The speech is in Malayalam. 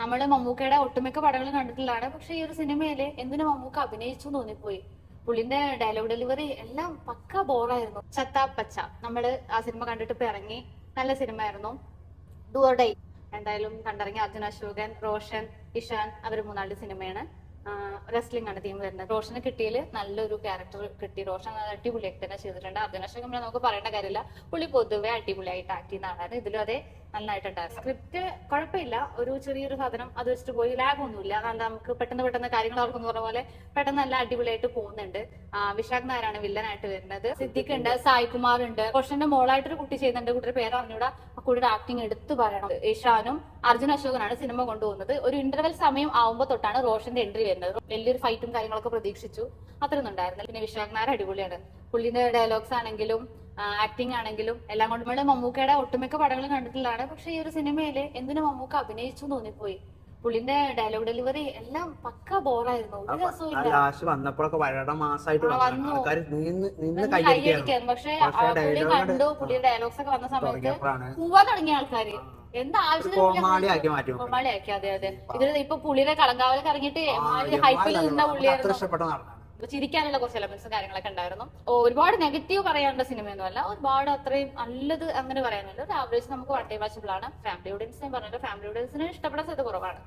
നമ്മള് മമ്മൂക്കയുടെ ഒട്ടുമിക്ക പടങ്ങളും കണ്ടിട്ടുള്ളതാണ്. പക്ഷെ ഈ ഒരു സിനിമയില് എന്തിനു മമ്മൂക്ക അഭിനയിച്ചു തോന്നിപ്പോയി. പുള്ളിന്റെ ഡയലോഗ് ഡെലിവറി എല്ലാം പക്ക ബോറായിരുന്നു. ചത്താപ്പച്ച നമ്മള് ആ സിനിമ കണ്ടിട്ട് ഇപ്പൊ ഇറങ്ങി. നല്ല സിനിമ ആയിരുന്നു. ഡു ഓർ ഡൈ എന്തായാലും കണ്ടിറങ്ങി. അർജുൻ അശോകൻ, റോഷൻ, ഇഷാൻ അവർ മൂന്നാളുടെ സിനിമയാണ്. റെസ്ലിംഗ് ആണ് തീം വരുന്നത്. റോഷന് കിട്ടിയതിൽ നല്ലൊരു ക്യാരക്ടർ കിട്ടി. റോഷൻ അടിപൊളിയായിട്ട് തന്നെ ചെയ്തിട്ടുണ്ട്. അർജുൻ അശോകൻ നമുക്ക് പറയേണ്ട കാര്യമില്ല, പുള്ളി പൊതുവെ അടിപൊളിയായിട്ട് ആക്ട് ചെയ്യുന്ന ആളാണ്. ഇതിലും അതേ നന്നായിട്ടുണ്ടായിരുന്നു. സ്ക്രിപ്റ്റ് കുഴപ്പമില്ല, ഒരു ചെറിയൊരു സാധനം അത് വെച്ചിട്ട് പോയി ലാഗ് ഒന്നുമില്ല. നല്ല നമുക്ക് പെട്ടെന്ന് കാര്യങ്ങൾ ഓർക്കുന്ന പറഞ്ഞ പോലെ പെട്ടെന്ന് നല്ല അടിപൊളിയായിട്ട് പോകുന്നുണ്ട്. വിശാഖ് നായരാണ് വില്ലനായിട്ട് വരുന്നത്. സിദ്ദിഖ് ഉണ്ട്, സായ് കുമാർ ഉണ്ട്, റോഷന്റെ മോളായിട്ടൊരു കുട്ടി ചെയ്യുന്നുണ്ട്. കുട്ടിയുടെ പേര് അറിഞ്ഞൂടാ. കുട്ടിയുടെ ആക്ടിങ് എടുത്തു പറയണം. ഇഷാനും അർജുൻ അശോകനാണ് സിനിമ കൊണ്ടുപോകുന്നത്. ഒരു ഇന്റർവെൽ സമയം ആവുമ്പോൾ തൊട്ടാണ് റോഷന്റെ എൻട്രി വരുന്നത്. വലിയൊരു ഫൈറ്റും കാര്യങ്ങളൊക്കെ പ്രതീക്ഷിച്ചു, അത്രയൊന്നും ഉണ്ടായിരുന്നില്ല. പിന്നെ വിശാഖ് നായർ അടിപൊളിയാണ്. പുള്ളിന്റെ ഡയലോഗ്സ് ആണെങ്കിലും ആക്ടിങ് ആണെങ്കിലും എല്ലാം കൊണ്ട് നമ്മള് മമ്മൂക്കയുടെ ഒട്ടുമിക്ക പടങ്ങളും കണ്ടിട്ടുള്ളതാണ്. പക്ഷെ ഈ ഒരു സിനിമയില് എന്തിനു മമ്മൂക്ക അഭിനയിച്ചു തോന്നിപ്പോയി. പുള്ളിന്റെ ഡയലോഗ് ഡെലിവറി എല്ലാം പക്ക ബോറായിരുന്നു. ഒരു രസമില്ല. വന്നപ്പോഴൊക്കെ വളരെ മാസമായിട്ട് വന്നു കൈയടിക്കാൻ. പക്ഷെ പുള്ളി കണ്ടു, പുള്ളിയുടെ ഡയലോഗ്സ് ഒക്കെ വന്ന സമയത്ത് പോവാൻ തുടങ്ങിയ ആൾക്കാര് എന്താ ആവശ്യത്തിന് കോമാളിയാക്കി. അതെ അതെ. ഇതിൽ ഇപ്പൊ പുള്ളിയുടെ കളങ്കാവലൊക്കെ ഇറങ്ങിയിട്ട് ഹൈപ്പിൽ നിന്ന പുള്ളിയായിരുന്നു. ചിരിക്കാനുള്ള കുറച്ച് എലമെന്റ്സും കാര്യങ്ങളൊക്കെ ഉണ്ടായിരുന്നു. ഒരുപാട് നെഗറ്റീവ് പറയാനുള്ള സിനിമയൊന്നും അല്ല, ഒരുപാട് അത്രയും നല്ലത് അങ്ങനെ പറയാനല്ല. ഒരു ആവറേജ് നമുക്ക് വൺ ടൈം വാച്ചബിൾ ആണ്. ഫാമിലി ഓഡിയൻസിനെ പറഞ്ഞിട്ട് ഫാമിലി ഓഡിയൻസിന് ഇഷ്ടപ്പെടാൻ സാധ്യത കുറവാണ്.